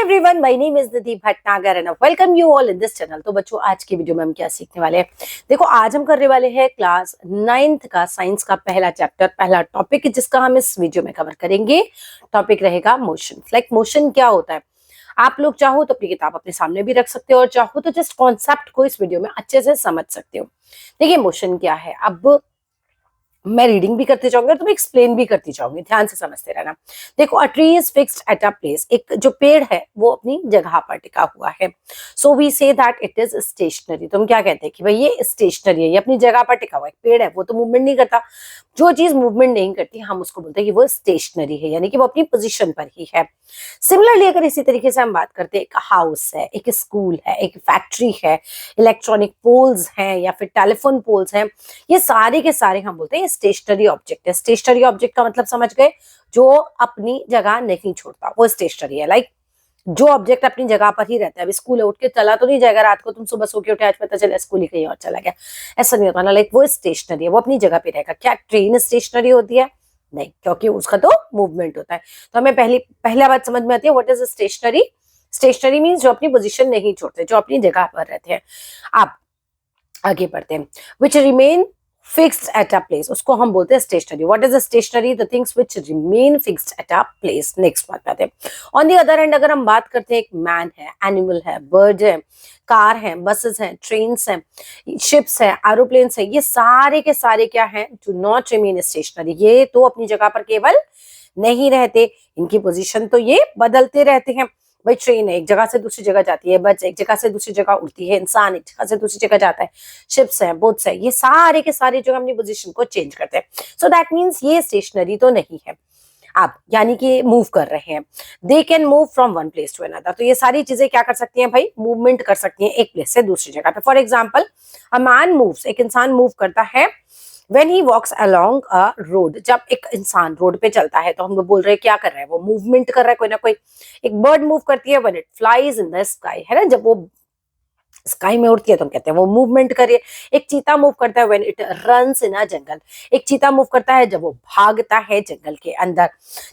Everyone, my name is Nidhi Bhatnagar and welcome you all in this channel. तो बच्चों, आज की वीडियो में हम क्या सीखने वाले हैं? देखो, आज हम करने वाले हैं क्लास 9th का साइंस का पहला चैप्टर, पहला टॉपिक, जिसका हम इस वीडियो में कवर करेंगे। टॉपिक रहेगा मोशन। लाइक मोशन क्या होता है? आप लोग चाहो तो अपनी किताब अपने सामने भी रख सकते हो और चाहो तो जस्ट कॉन्सेप्ट को इस वीडियो में अच्छे से समझ सकते हो। देखिए, मोशन क्या है, अब मैं रीडिंग भी करते जाऊंगी और तुम्हें एक्सप्लेन भी करती जाऊंगी, ध्यान से समझते रहना। देखो, a tree is fixed at a place. एक जो पेड़ है वो अपनी जगह पर टिका हुआ है। So we say that it is stationary. तुम क्या कहते हैं कि भाई ये स्टेशनरी है, ये अपनी जगह पर टिका हुआ है। पेड़ है वो तो मूवमेंट नहीं करता। जो चीज मूवमेंट नहीं करती हम उसको बोलते हैं कि वो स्टेशनरी है, यानी कि वो अपनी पोजिशन पर ही है। सिमिलरली अगर इसी तरीके से हम बात करते हैं, एक हाउस है, एक स्कूल है, एक फैक्ट्री है, इलेक्ट्रॉनिक पोल्स हैं या फिर टेलीफोन पोल्स हैं, ये सारे के सारे हम बोलते हैं स्टेशनरी ऑब्जेक्ट है। स्टेशनरी ऑब्जेक्ट का मतलब समझ गए? जो अपनी जगह नहीं छोड़ता वो स्टेशनरी है। लाइक जो ऑब्जेक्ट अपनी जगह पर ही रहता है। अब स्कूल है, उठ के चला तो नहीं जाएगा रात को, तुम सुबह सो के उठे आज पता चला स्कूल ही कहीं और चला गया, ऐसा नहीं होता ना। लाइक वो स्टेशनरी है, वो अपनी जगह पे रहेगा। क्या ट्रेन स्टेशनरी होती है? नहीं, क्योंकि उसका तो मूवमेंट होता है। तो हमें पहला बात समझ में आती है, what is stationary? Stationary means जो अपनी पोजीशन नहीं छोड़ते, जो अपनी जगह पर रहते हैं। आप आगे बढ़ते हैं। Which remain fixed at a place, उसको हम बोलते हैं stationary. What is stationary? The things which remain fixed at a place. Next बात आते हैं। ऑन द अदर हैंड अगर हम बात करते हैं, एक मैन है, एनिमल है, बर्ड है, कार है, बसेस हैं, ट्रेन्स हैं, शिप्स है, एरोप्लेन्स है, ये सारे के सारे क्या हैं? Do not remain stationery. ये तो अपनी जगह पर केवल नहीं रहते, इनकी पोजीशन तो ये बदलते रहते हैं। भाई ट्रेन है, एक जगह से दूसरी जगह जाती है, बस एक जगह से दूसरी जगह उड़ती है, इंसान एक जगह से दूसरी जगह जाता है, शिप्स है, बोट्स है, ये सारे के सारे जो अपनी पोजीशन को चेंज करते हैं। सो दैट मीन्स ये स्टेशनरी तो नहीं है। आप यानी कि मूव कर रहे हैं। They can move from one place to another. तो ये सारी चीजें क्या कर सकती हैं भाई? मूवमेंट कर सकती हैं एक प्लेस से दूसरी जगह पे। For example, a man moves, एक इंसान मूव करता है। When he walks along a road, जब एक इंसान रोड पे चलता है तो हम लोग बोल रहे हैं क्या कर रहा है? वो मूवमेंट कर रहा है, कोई ना कोई। एक बर्ड मूव करती है, when it flies in the sky, है ना, जब वो स्काई में उड़ती है तो हम कहते हैं वो मूवमेंट कर रही है। एक चीता मूव करता है व्हेन इट रन्स इन अ जंगल। एक चीता मूव करता है जब वो भागता है जंगल के अंदर।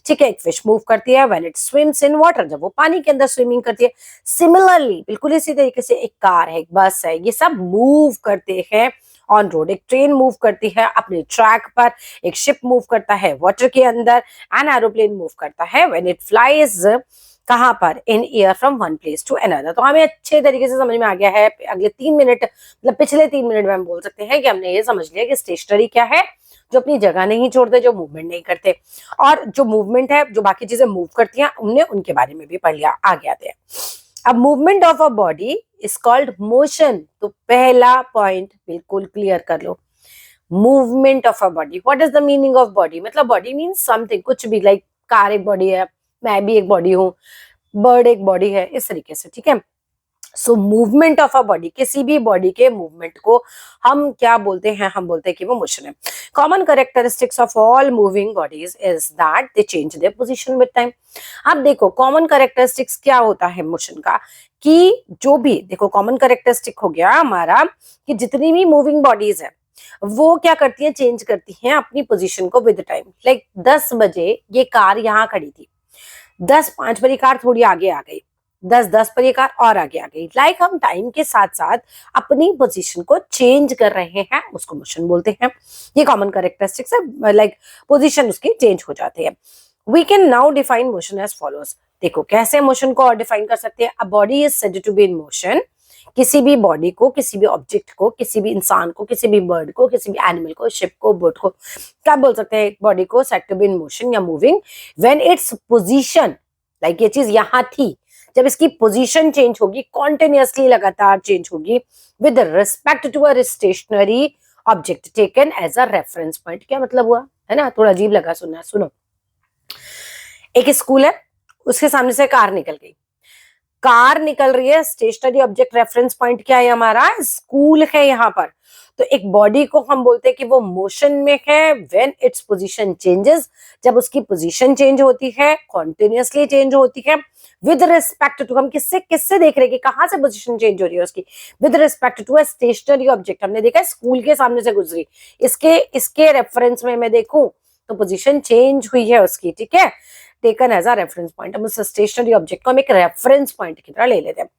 ठीक है। एक फिश मूव करती है when it swims in water, जब वो पानी के अंदर स्विमिंग करती है। सिमिलरली बिल्कुल इसी तरीके से एक कार है, एक बस है, ये सब मूव करते हैं ऑन रोड। एक ट्रेन मूव करती है अपने ट्रैक पर, एक शिप मूव करता है वाटर के अंदर, एन एरोप्लेन मूव करता है व्हेन इट फ्लाइज कहाँ पर? In air from one place to another. तो हमें अच्छे तरीके से समझ में आ गया है। अगले 3 मिनट, मतलब पिछले 3 मिनट में हम बोल सकते हैं कि हमने ये समझ लिया कि स्टेशनरी क्या है? जो अपनी जगह नहीं छोड़ते, जो मूवमेंट नहीं करते। और जो मूवमेंट है, जो बाकी चीजें मूव करती हैं, हमने उनके बारे में भी पढ़ लिया। आगे आते हैं। अब movement of a body is called motion. तो पहला पॉइंट बिल्कुल क्लियर कर लो। Movement of a body, what is the meaning of body? मतलब बॉडी मीन्स समथिंग, कुछ भी। लाइक कार एक बॉडी है, मैं भी एक बॉडी हूँ, बर्ड एक बॉडी है, इस तरीके से। ठीक है। So movement of a body, किसी भी बॉडी के मूवमेंट को हम क्या बोलते हैं? हम बोलते हैं कि वो मोशन है। Common characteristics of all moving bodies is that they change their position with time. अब देखो, कॉमन कैरेक्टरिस्टिक्स क्या होता है मोशन का? कि जो भी, देखो, कॉमन कैरेक्टरिस्टिक हो गया हमारा कि जितनी भी मूविंग बॉडीज है वो क्या करती है? चेंज करती हैं अपनी पोजीशन को विद टाइम। लाइक 10 बजे ये कार यहाँ खड़ी थी, 10:05 पर ये कार थोड़ी आगे आ गई, 10:10 पर ये कार और आगे आ गई। लाइक हम टाइम के साथ साथ अपनी पोजीशन को चेंज कर रहे हैं, उसको मोशन बोलते हैं। ये कॉमन कैरेक्टरिस्टिक्स है, लाइक पोजीशन उसकी चेंज हो जाती है। We can now define motion as follows. देखो कैसे मोशन को और डिफाइन कर सकते हैं। A body is said to be in motion. किसी भी बॉडी को, किसी भी ऑब्जेक्ट को, किसी भी इंसान को, किसी भी बर्ड को, किसी भी एनिमल को, शिप को, बोट को, क्या बोल सकते हैं? बॉडी को said to be in motion या moving when its position, like ये चीज यहाँ थी, जब इसकी पोजीशन चेंज होगी, कॉन्टिन्यूअसली लगातार चेंज होगी with respect to a stationary object taken as a reference point. क्या मतलब हुआ? है ना, थोड़ा अजीब लगा सुनना। सुनो, एक स्कूल है, उसके सामने से कार निकल गई, कार निकल रही है, स्टेशनरी ऑब्जेक्ट रेफरेंस पॉइंट क्या है हमारा? स्कूल है यहाँ पर। तो एक बॉडी को हम बोलते हैं कि वो मोशन में है व्हेन इट्स पोजीशन चेंजेस, जब उसकी पोजीशन चेंज होती है, कॉन्टिन्यूअसली चेंज होती है विद रिस्पेक्ट टू, हम किससे किससे देख रहे हैं कि कहां से पोजीशन चेंज हो रही है उसकी? With respect to a stationary object. हमने देखा स्कूल के सामने से गुजरी, इसके इसके रेफरेंस में मैं देखूं तो पोजीशन चेंज हुई है उसकी। ठीक है। Taken as a reference point. हम उस स्टेशनरी ऑब्जेक्ट को हम एक रेफरेंस पॉइंट की तरह ले लेते हैं।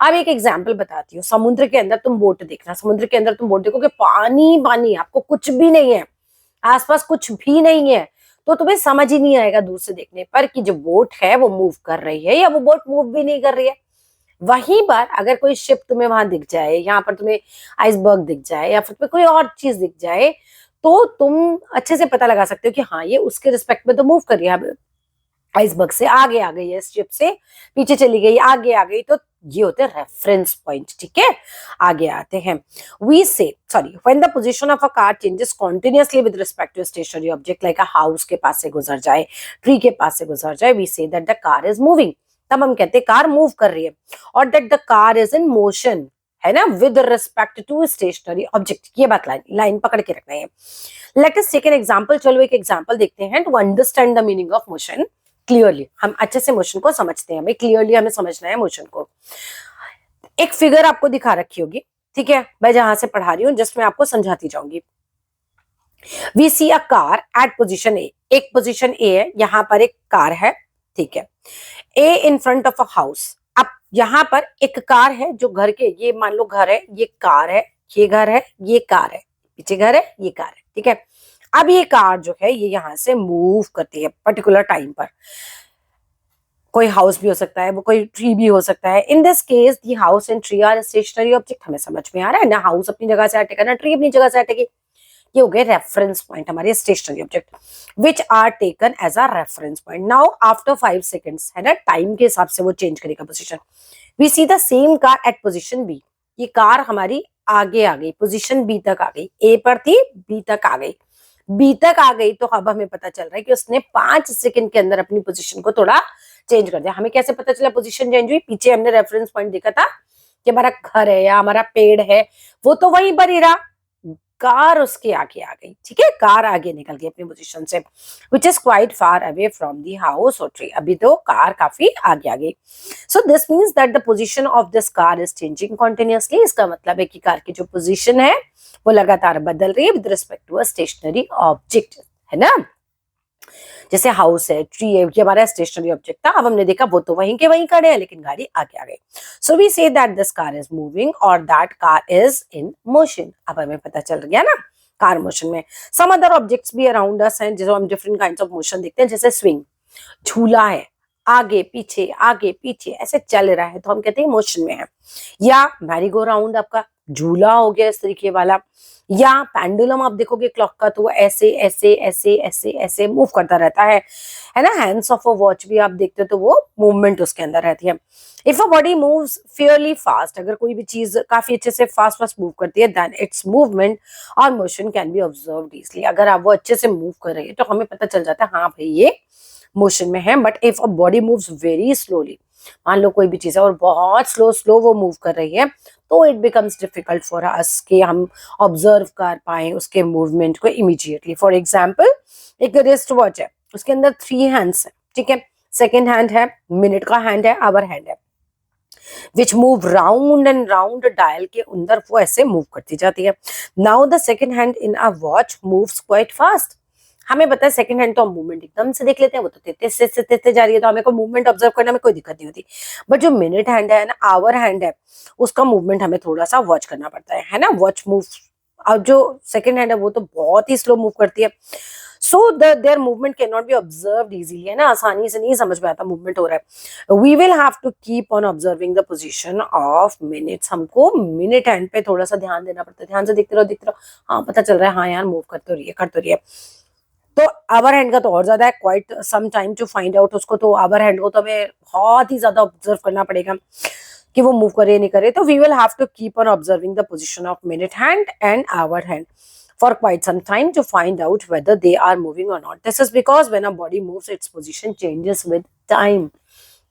अब एक एग्जाम्पल बताती हूँ। समुद्र के अंदर तुम बोट देखना, समुद्र के अंदर तुम बोट देखो कि पानी पानी, आपको कुछ भी नहीं है, आसपास कुछ भी नहीं है, तो तुम्हें समझ ही नहीं आएगा दूर से देखने पर कि जो बोट है वो मूव कर रही है या वो बोट मूव भी नहीं कर रही है। वहीं पर अगर कोई शिप तुम्हें वहां दिख जाए, यहाँ पर तुम्हें आइसबर्ग दिख जाए या फिर तुम्हें कोई और चीज दिख जाए, तो तुम अच्छे से पता लगा सकते हो कि हाँ ये उसके रिस्पेक्ट में तो मूव कर रही है। आइसबर्ग से आगे आ गई है, शिप से पीछे चली गई, आगे आ गई, तो ये होते हैं रेफरेंस पॉइंट। ठीक है, आगे आते हैं। We say sorry when the position of a car changes continuously with respect to stationary object like a house के पास से गुजर जाए, ट्री के पास से गुजर जाए, we say that the car is moving. तब हम कहते हैं कार मूव कर रही है, और that the car is in motion, है ना, with respect to stationary object. ये बात लाइन पकड़ के रखना है। Let us take an example. चलो एक एग्जांपल देखते हैं to understand the meaning of motion clearly. हम अच्छे से मोशन को समझते हैं, भाई क्लियरली हमें समझना है मोशन को। एक फिगर आपको दिखा रखी होगी, ठीक है, मैं जहां से पढ़ा रही हूँ जस्ट मैं आपको समझाती जाऊंगी। We see a car at position A, एक पोजीशन ए है, यहां पर एक कार है, ठीक है, A in front of a house. अब यहां पर एक कार है जो घर के, ये मान लो घर है, ये कार है, ये घर है, ये कार है, पीछे घर है, ये कार है, ठीक है। अब ये कार जो है ये यहां से मूव करती है पर्टिकुलर टाइम पर। कोई हाउस भी हो सकता है, वो कोई ट्री भी हो सकता है। In this case the house and tree are stationary object. हमें समझ में आ रहा है ना, हाउस अपनी जगह से हटेगा ना ट्री अपनी जगह से हटेगी। ये हो गए रेफरेंस पॉइंट, हमारे stationary object which are taken as a reference point. Now after 5 seconds, है ना, टाइम के हिसाब से वो चेंज करेगा position. We see the same car at position B. ये कार हमारी आगे आ गई, पोजीशन बी तक आ गई, ए पर थी बी तक आ गई, बी तक आ गई, तो अब हमें पता चल रहा है कि उसने 5 सेकंड के अंदर अपनी पोजीशन को थोड़ा चेंज कर दिया। हमें कैसे पता चला पोजीशन चेंज हुई? पीछे हमने रेफरेंस पॉइंट देखा था कि हमारा घर है या हमारा पेड़ है, वो तो वहीं पर ही रहा, कार उसके आगे आ गई, ठीक है, कार आगे निकल गई अपनी पोजीशन से, which is quite far away from the house और ट्री। अभी तो कार काफी आगे आ गई। So this means that the position of this car is changing continuously. इसका मतलब है कि कार की जो पोजीशन है वो लगातार बदल रही है with respect to a stationary object, है ना। जैसे हाउस है, ट्री है, ये हमारा स्टेशनरी ऑब्जेक्ट था, अब हमने देखा वो तो वहीं के वहीं खड़े हैं लेकिन गाड़ी आगे आ गई। So we say that this car is moving और that car is in motion. अब हमें पता चल गया ना कार मोशन में। सम अदर ऑब्जेक्ट्स भी अराउंड अस हैं, जैसे हम डिफरेंट काइंड्स ऑफ मोशन देखते हैं, जैसे स्विंग, झूला है, आगे पीछे ऐसे चल रहा है तो हम कहते हैं मोशन में है। या मैरी गो राउंड आपका झूला हो गया इस तरीके वाला, या पेंडुलम आप देखोगे क्लॉक का तो वो ऐसे ऐसे ऐसे ऐसे ऐसे मूव करता रहता है ना। हैंड्स ऑफ अ वॉच भी आप देखते हो तो वो मूवमेंट उसके अंदर रहती है। If a body moves Fairlie fast, अगर कोई भी चीज काफी अच्छे से फास्ट फास्ट मूव करती है, देन इट्स मूवमेंट और motion can be observed easily. अगर आप वो अच्छे से मूव कर रही है तो हमें पता चल जाता है हाँ भाई ये मोशन में है। But if a body moves very slowly, मान लो कोई भी चीज है और बहुत स्लो वो मूव कर रही है, तो it becomes difficult for us कि हम ऑब्जर्व कर पाए उसके मूवमेंट को इमीडिएटली। फॉर एग्जाम्पल एक रिस्ट वॉच है, उसके अंदर 3 हैंड्स है, ठीक है, सेकेंड हैंड है, मिनट का हैंड है, आवर हैंड है, which move round and round dial के अंदर वो ऐसे मूव करती जाती है। Now the second hand in a watch moves quite fast. हमें पता है सेकंड हैंड तो हम मूवमेंट एकदम से देख लेते हैं, वो तो तेते जा रही है तो हमें को मूवमेंट ऑब्जर्व करने में कोई दिक्कत नहीं होती। बट जो मिनट हैंड है ना, आवर हैंड है, उसका मूवमेंट हमें थोड़ा सा वॉच करना पड़ता है ना, वॉच मूव। और जो सेकंड हैंड है वो तो बहुत ही स्लो मूव करती है। So there movement can not be observed easily, है ना, आसानी से नहीं समझ में आता मूवमेंट हो रहा है। We will have to keep on observing the position of minutes. हमको मिनट हैंड पे थोड़ा सा ध्यान देना पड़ता है, ध्यान से देखते रहो, हाँ पता चल रहा है, हाँ यार मूव कर तो रही है। तो आवर हैंड का तो और ज्यादा है, quite some time to find out उसको, तो आवर हैंड को तो हमें बहुत ही ज्यादा ऑब्जर्व करना पड़ेगा कि वो मूव करे नहीं करे। तो we will have to keep on observing the position of minute hand and hour hand for quite some time to find out whether they are moving or not. This is because when a body moves, its position changes with time.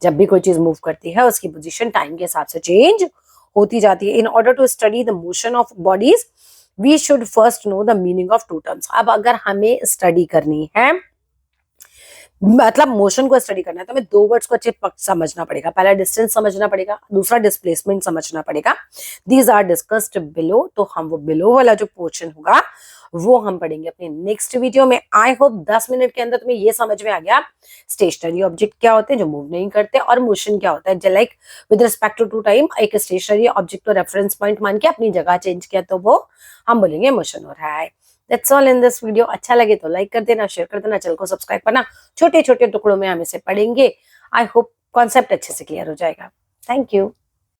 जब भी कोई चीज move करती है उसकी position time के हिसाब से चेंज होती जाती है। In order to study the motion of bodies we should first know the meaning of 2 terms. अब अगर हमें स्टडी करनी है, मतलब मोशन को स्टडी करना है, तो हमें 2 वर्ड्स को अच्छे समझना पड़ेगा। पहला डिस्टेंस समझना पड़ेगा, दूसरा डिस्प्लेसमेंट समझना पड़ेगा। These are discussed below. तो हम वो बिलो वाला जो पोर्शन होगा वो हम पढ़ेंगे अपने नेक्स्ट वीडियो में। आई होप 10 मिनट के अंदर तुम्हें ये समझ में आ गया स्टेशनरी ऑब्जेक्ट क्या होते हैं जो मूव नहीं करते, और मोशन क्या होता है। Like with respect to time एक स्टेशनरी ऑब्जेक्ट को रेफरेंस पॉइंट मान के अपनी जगह चेंज किया तो वो हम बोलेंगे मोशन हो रहा है। That's all in this video. अच्छा लगे तो लाइक कर देना, शेयर कर देना, चैनल को सब्सक्राइब करना। छोटे छोटे टुकड़ों में हम इसे पढ़ेंगे। आई होप कॉन्सेप्ट अच्छे से क्लियर हो जाएगा। Thank you.